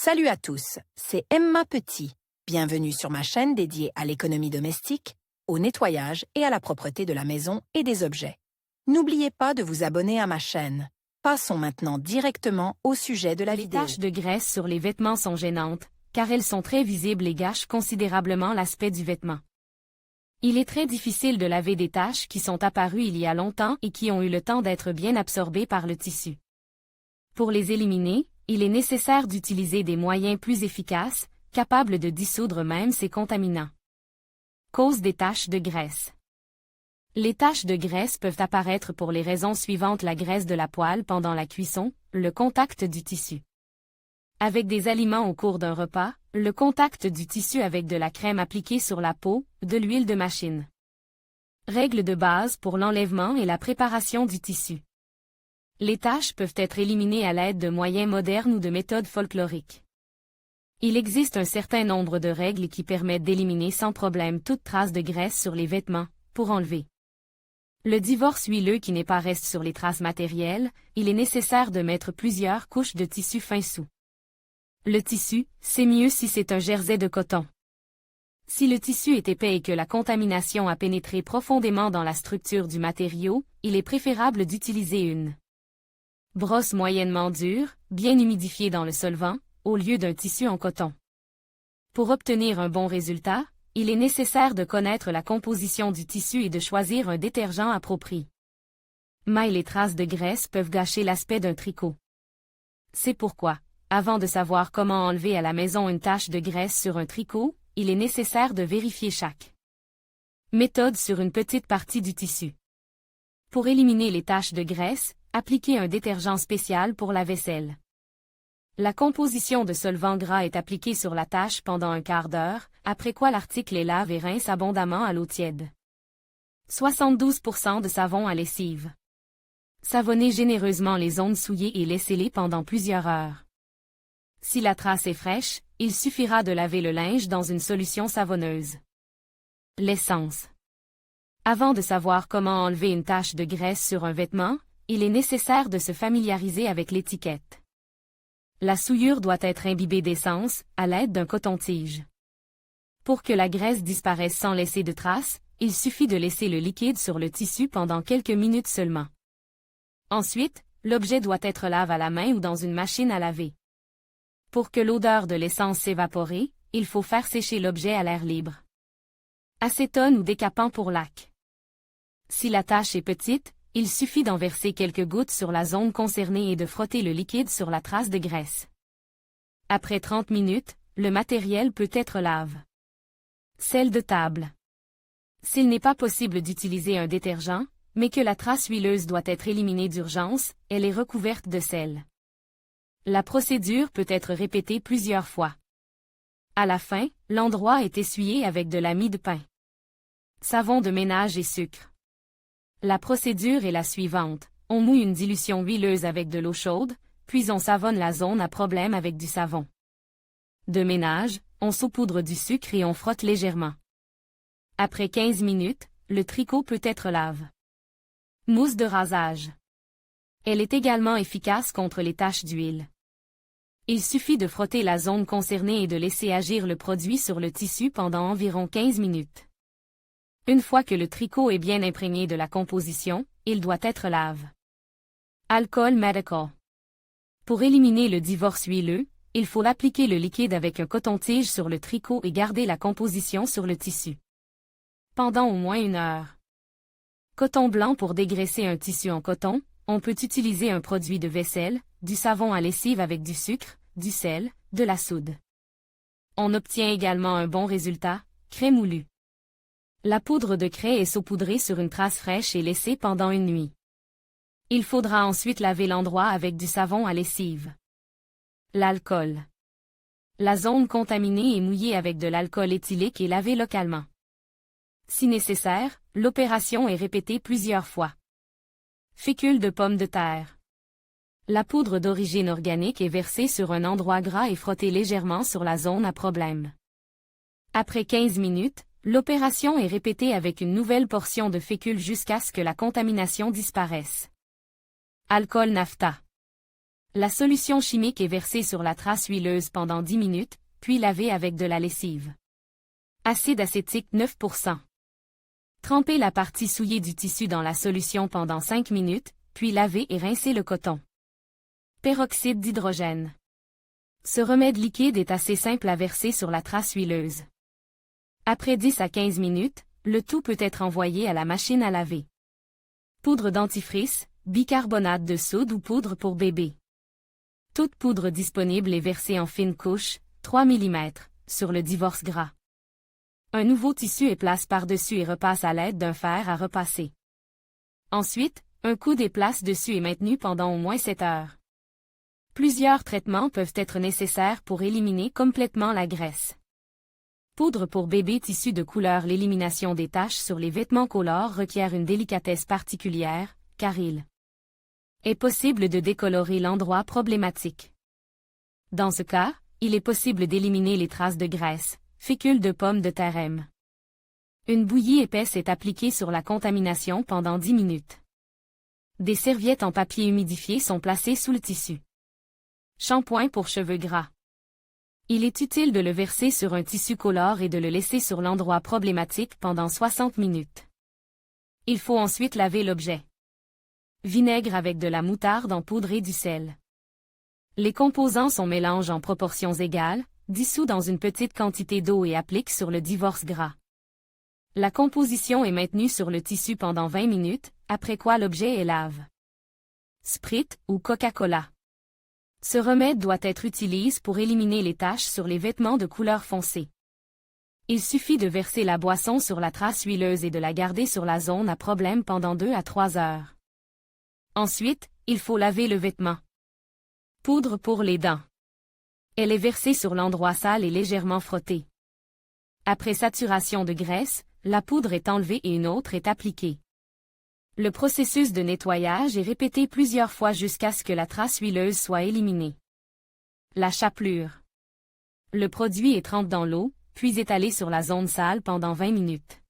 Salut à tous, c'est Emma Petit. Bienvenue sur ma chaîne dédiée à l'économie domestique, au nettoyage et à la propreté de la maison et des objets. N'oubliez pas de vous abonner à ma chaîne. Passons maintenant directement au sujet de la vidéo. Les taches de graisse sur les vêtements sont gênantes, car elles sont très visibles et gâchent considérablement l'aspect du vêtement. Il est très difficile de laver des taches qui sont apparues il y a longtemps et qui ont eu le temps d'être bien absorbées par le tissu. Pour les éliminer, il est nécessaire d'utiliser des moyens plus efficaces, capables de dissoudre même ces contaminants. Cause des taches de graisse. Les taches de graisse peuvent apparaître pour les raisons suivantes: la graisse de la poêle pendant la cuisson, le contact du tissu avec des aliments au cours d'un repas, le contact du tissu avec de la crème appliquée sur la peau, de l'huile de machine. Règles de base pour l'enlèvement et la préparation du tissu. Les taches peuvent être éliminées à l'aide de moyens modernes ou de méthodes folkloriques. Il existe un certain nombre de règles qui permettent d'éliminer sans problème toute trace de graisse sur les vêtements, pour enlever le divorce huileux qui n'est pas reste sur les traces matérielles. Il est nécessaire de mettre plusieurs couches de tissu fin sous le tissu. C'est mieux si c'est un jersey de coton. Si le tissu est épais et que la contamination a pénétré profondément dans la structure du matériau, il est préférable d'utiliser une brosse moyennement dure, bien humidifiée dans le solvant, au lieu d'un tissu en coton. Pour obtenir un bon résultat, il est nécessaire de connaître la composition du tissu et de choisir un détergent approprié. Mais les traces de graisse peuvent gâcher l'aspect d'un tricot. C'est pourquoi, avant de savoir comment enlever à la maison une tache de graisse sur un tricot, il est nécessaire de vérifier chaque méthode sur une petite partie du tissu. Pour éliminer les taches de graisse, appliquez un détergent spécial pour la vaisselle. La composition de solvant gras est appliquée sur la tache pendant un quart d'heure, après quoi l'article est lave et rince abondamment à l'eau tiède. 72% de savon à lessive. Savonnez généreusement les zones souillées et laissez-les pendant plusieurs heures. Si la trace est fraîche, il suffira de laver le linge dans une solution savonneuse. L'essence. Avant de savoir comment enlever une tache de graisse sur un vêtement, il est nécessaire de se familiariser avec l'étiquette. La souillure doit être imbibée d'essence, à l'aide d'un coton-tige. Pour que la graisse disparaisse sans laisser de traces, il suffit de laisser le liquide sur le tissu pendant quelques minutes seulement. Ensuite, l'objet doit être lavé à la main ou dans une machine à laver. Pour que l'odeur de l'essence s'évapore, il faut faire sécher l'objet à l'air libre. Acétone ou décapant pour lac. Si la tache est petite, il suffit d'en verser quelques gouttes sur la zone concernée et de frotter le liquide sur la trace de graisse. Après 30 minutes, le matériel peut être lave. Sel de table. S'il n'est pas possible d'utiliser un détergent, mais que la trace huileuse doit être éliminée d'urgence, elle est recouverte de sel. La procédure peut être répétée plusieurs fois. À la fin, l'endroit est essuyé avec de la mie de pain, savon de ménage et sucre. La procédure est la suivante: on mouille une dilution huileuse avec de l'eau chaude, puis on savonne la zone à problème avec du savon de ménage, on saupoudre du sucre et on frotte légèrement. Après 15 minutes, le tricot peut être lave. Mousse de rasage. Elle est également efficace contre les taches d'huile. Il suffit de frotter la zone concernée et de laisser agir le produit sur le tissu pendant environ 15 minutes. Une fois que le tricot est bien imprégné de la composition, il doit être lave. Alcool medical. Pour éliminer le divorce huileux, il faut appliquer le liquide avec un coton-tige sur le tricot et garder la composition sur le tissu pendant au moins 1 heure. Coton blanc. Pour dégraisser un tissu en coton, on peut utiliser un produit de vaisselle, du savon à lessive avec du sucre, du sel, de la soude. On obtient également un bon résultat: craie moulue. La poudre de craie est saupoudrée sur une trace fraîche et laissée pendant 1 nuit. Il faudra ensuite laver l'endroit avec du savon à lessive. L'alcool. La zone contaminée est mouillée avec de l'alcool éthylique et lavée localement. Si nécessaire, l'opération est répétée plusieurs fois. Fécule de pomme de terre. La poudre d'origine organique est versée sur un endroit gras et frottée légèrement sur la zone à problème. Après 15 minutes, l'opération est répétée avec une nouvelle portion de fécule jusqu'à ce que la contamination disparaisse. Alcool naphta. La solution chimique est versée sur la trace huileuse pendant 10 minutes, puis lavée avec de la lessive. Acide acétique 9%. Trempez la partie souillée du tissu dans la solution pendant 5 minutes, puis lavez et rincez le coton. Peroxyde d'hydrogène. Ce remède liquide est assez simple à verser sur la trace huileuse. Après 10 à 15 minutes, le tout peut être envoyé à la machine à laver. Poudre dentifrice, bicarbonate de soude ou poudre pour bébé. Toute poudre disponible est versée en fines couches, 3 mm, sur le divorce gras. Un nouveau tissu est placé par-dessus et repasse à l'aide d'un fer à repasser. Ensuite, un coude est placé dessus et maintenu pendant au moins 7 heures. Plusieurs traitements peuvent être nécessaires pour éliminer complètement la graisse. Poudre pour bébé tissu de couleur. L'élimination des taches sur les vêtements colores requiert une délicatesse particulière, car il est possible de décolorer l'endroit problématique. Dans ce cas, il est possible d'éliminer les traces de graisse, fécule de pomme de terre M. Une bouillie épaisse est appliquée sur la contamination pendant 10 minutes. Des serviettes en papier humidifié sont placées sous le tissu. Shampoing pour cheveux gras. Il est utile de le verser sur un tissu colore et de le laisser sur l'endroit problématique pendant 60 minutes. Il faut ensuite laver l'objet. Vinaigre avec de la moutarde en poudre et du sel. Les composants sont mélangés en proportions égales, dissous dans une petite quantité d'eau et appliquent sur le divorce gras. La composition est maintenue sur le tissu pendant 20 minutes, après quoi l'objet est lave. Sprite ou Coca-Cola. Ce remède doit être utilisé pour éliminer les taches sur les vêtements de couleur foncée. Il suffit de verser la boisson sur la trace huileuse et de la garder sur la zone à problème pendant 2 à 3 heures. Ensuite, il faut laver le vêtement. Poudre pour les dents. Elle est versée sur l'endroit sale et légèrement frottée. Après saturation de graisse, la poudre est enlevée et une autre est appliquée. Le processus de nettoyage est répété plusieurs fois jusqu'à ce que la trace huileuse soit éliminée. La chapelure. Le produit est trempé dans l'eau, puis étalé sur la zone sale pendant 20 minutes.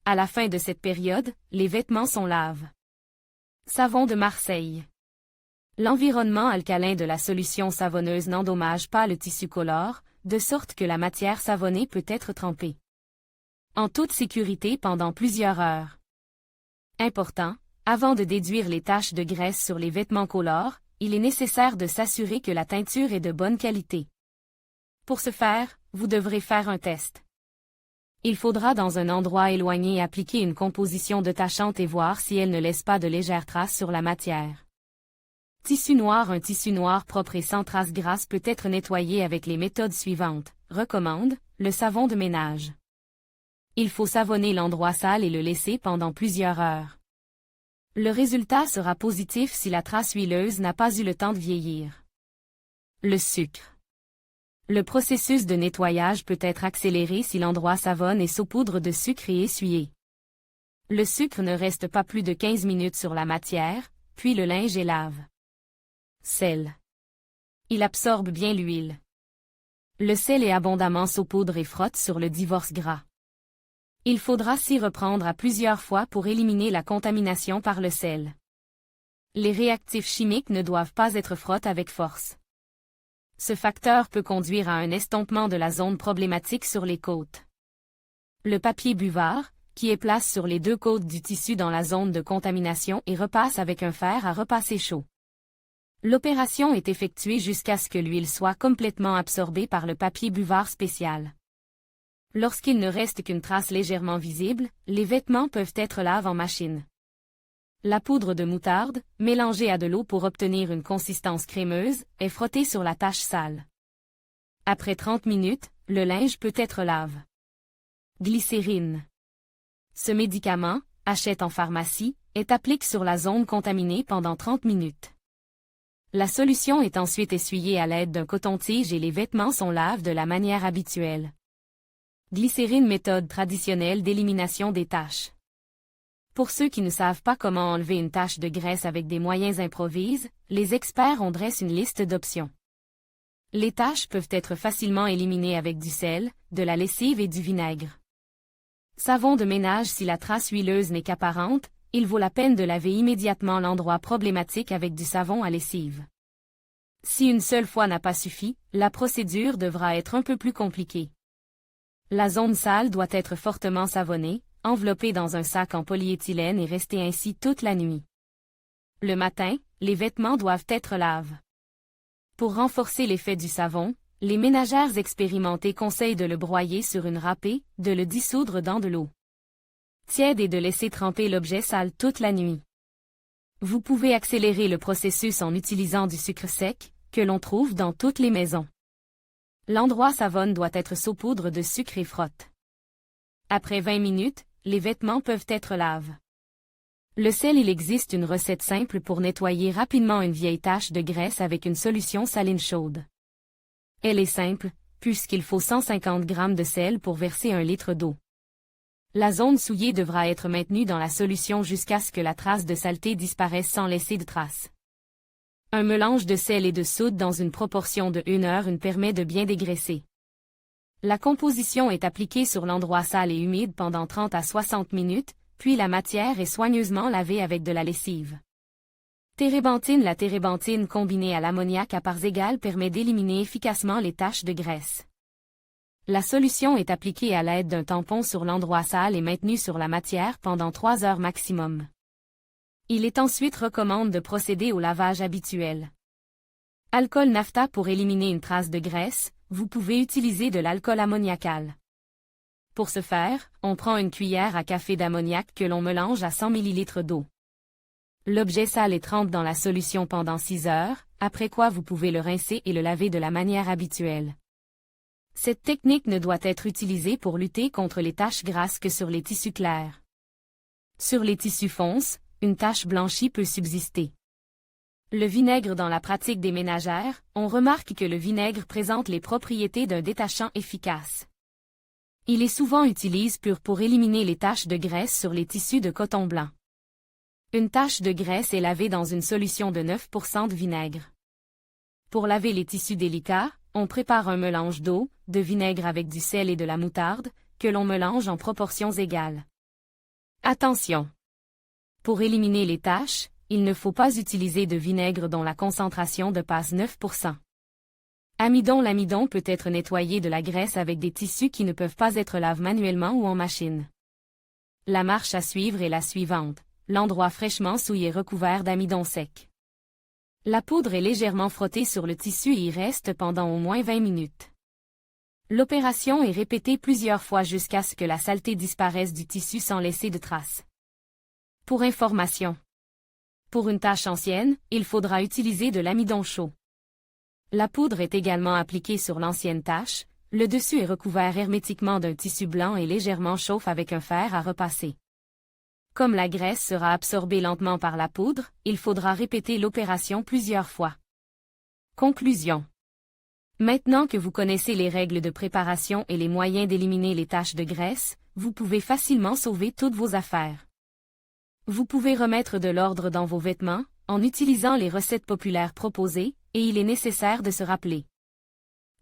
À la fin de cette période, les vêtements sont laves. Savon de Marseille. L'environnement alcalin de la solution savonneuse n'endommage pas le tissu colore, de sorte que la matière savonnée peut être trempée en toute sécurité pendant plusieurs heures. Important, avant de déduire les taches de graisse sur les vêtements colores, il est nécessaire de s'assurer que la teinture est de bonne qualité. Pour ce faire, vous devrez faire un test. Il faudra dans un endroit éloigné appliquer une composition detachante et voir si elle ne laisse pas de légères traces sur la matière. Tissu noir. Un tissu noir propre et sans traces grasses peut être nettoyé avec les méthodes suivantes. Recommande, le savon de ménage. Il faut savonner l'endroit sale et le laisser pendant plusieurs heures. Le résultat sera positif si la trace huileuse n'a pas eu le temps de vieillir. Le sucre. Le processus de nettoyage peut être accéléré si l'endroit savonne et saupoudre de sucre et essuyé. Le sucre ne reste pas plus de 15 minutes sur la matière, puis le linge est lave. Sel. Il absorbe bien l'huile. Le sel est abondamment saupoudre et frotte sur le divorce gras. Il faudra s'y reprendre à plusieurs fois pour éliminer la contamination par le sel. Les réactifs chimiques ne doivent pas être frottés avec force. Ce facteur peut conduire à un estompement de la zone problématique sur les côtes. Le papier buvard, qui est placé sur les 2 côtes du tissu dans la zone de contamination et repasse avec un fer à repasser chaud. L'opération est effectuée jusqu'à ce que l'huile soit complètement absorbée par le papier buvard spécial. Lorsqu'il ne reste qu'une trace légèrement visible, les vêtements peuvent être lavés en machine. La poudre de moutarde, mélangée à de l'eau pour obtenir une consistance crémeuse, est frottée sur la tache sale. Après 30 minutes, le linge peut être lavé. Glycérine. Ce médicament, achète en pharmacie, est appliqué sur la zone contaminée pendant 30 minutes. La solution est ensuite essuyée à l'aide d'un coton-tige et les vêtements sont lavés de la manière habituelle. Glycérine, méthode traditionnelle d'élimination des taches. Pour ceux qui ne savent pas comment enlever une tache de graisse avec des moyens improvisés, les experts en dressent une liste d'options. Les taches peuvent être facilement éliminées avec du sel, de la lessive et du vinaigre. Savon de ménage. Si la trace huileuse n'est qu'apparente, il vaut la peine de laver immédiatement l'endroit problématique avec du savon à lessive. Si une seule fois n'a pas suffi, la procédure devra être un peu plus compliquée. La zone sale doit être fortement savonnée, enveloppée dans un sac en polyéthylène et rester ainsi toute la nuit. Le matin, les vêtements doivent être lavés. Pour renforcer l'effet du savon, les ménagères expérimentées conseillent de le broyer sur une râpée, de le dissoudre dans de l'eau tiède et de laisser tremper l'objet sale toute la nuit. Vous pouvez accélérer le processus en utilisant du sucre sec, que l'on trouve dans toutes les maisons. L'endroit savonne doit être saupoudre de sucre et frotte. Après 20 minutes, les vêtements peuvent être lavés. Le sel. Il existe une recette simple pour nettoyer rapidement une vieille tache de graisse avec une solution saline chaude. Elle est simple, puisqu'il faut 150 g de sel pour verser 1 litre d'eau. La zone souillée devra être maintenue dans la solution jusqu'à ce que la trace de saleté disparaisse sans laisser de traces. Un mélange de sel et de soude dans une proportion de 1 heure permet de bien dégraisser. La composition est appliquée sur l'endroit sale et humide pendant 30 à 60 minutes, puis la matière est soigneusement lavée avec de la lessive. Térébenthine. La térébenthine combinée à l'ammoniac à parts égales permet d'éliminer efficacement les taches de graisse. La solution est appliquée à l'aide d'un tampon sur l'endroit sale et maintenue sur la matière pendant 3 heures maximum. Il est ensuite recommandé de procéder au lavage habituel. Alcool naphta. Pour éliminer une trace de graisse, vous pouvez utiliser de l'alcool ammoniacal. Pour ce faire, on prend une cuillère à café d'ammoniac que l'on mélange à 100 ml d'eau. L'objet sale est trempe dans la solution pendant 6 heures, après quoi vous pouvez le rincer et le laver de la manière habituelle. Cette technique ne doit être utilisée pour lutter contre les taches grasses que sur les tissus clairs. Sur les tissus fonces, une tache blanchie peut subsister. Le vinaigre. Dans la pratique des ménagères, on remarque que le vinaigre présente les propriétés d'un détachant efficace. Il est souvent utilisé pur pour éliminer les taches de graisse sur les tissus de coton blanc. Une tache de graisse est lavée dans une solution de 9% de vinaigre. Pour laver les tissus délicats, on prépare un mélange d'eau, de vinaigre avec du sel et de la moutarde, que l'on mélange en proportions égales. Attention! Pour éliminer les taches, il ne faut pas utiliser de vinaigre dont la concentration dépasse 9%. Amidon. L'amidon peut être nettoyé de la graisse avec des tissus qui ne peuvent pas être lavés manuellement ou en machine. La marche à suivre est la suivante. L'endroit fraîchement souillé est recouvert d'amidon sec. La poudre est légèrement frottée sur le tissu et y reste pendant au moins 20 minutes. L'opération est répétée plusieurs fois jusqu'à ce que la saleté disparaisse du tissu sans laisser de traces. Pour information. Pour une tache ancienne, il faudra utiliser de l'amidon chaud. La poudre est également appliquée sur l'ancienne tache, le dessus est recouvert hermétiquement d'un tissu blanc et légèrement chauffe avec un fer à repasser. Comme la graisse sera absorbée lentement par la poudre, il faudra répéter l'opération plusieurs fois. Conclusion. Maintenant que vous connaissez les règles de préparation et les moyens d'éliminer les taches de graisse, vous pouvez facilement sauver toutes vos affaires. Vous pouvez remettre de l'ordre dans vos vêtements, en utilisant les recettes populaires proposées, et il est nécessaire de se rappeler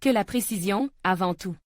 que la précision, avant tout.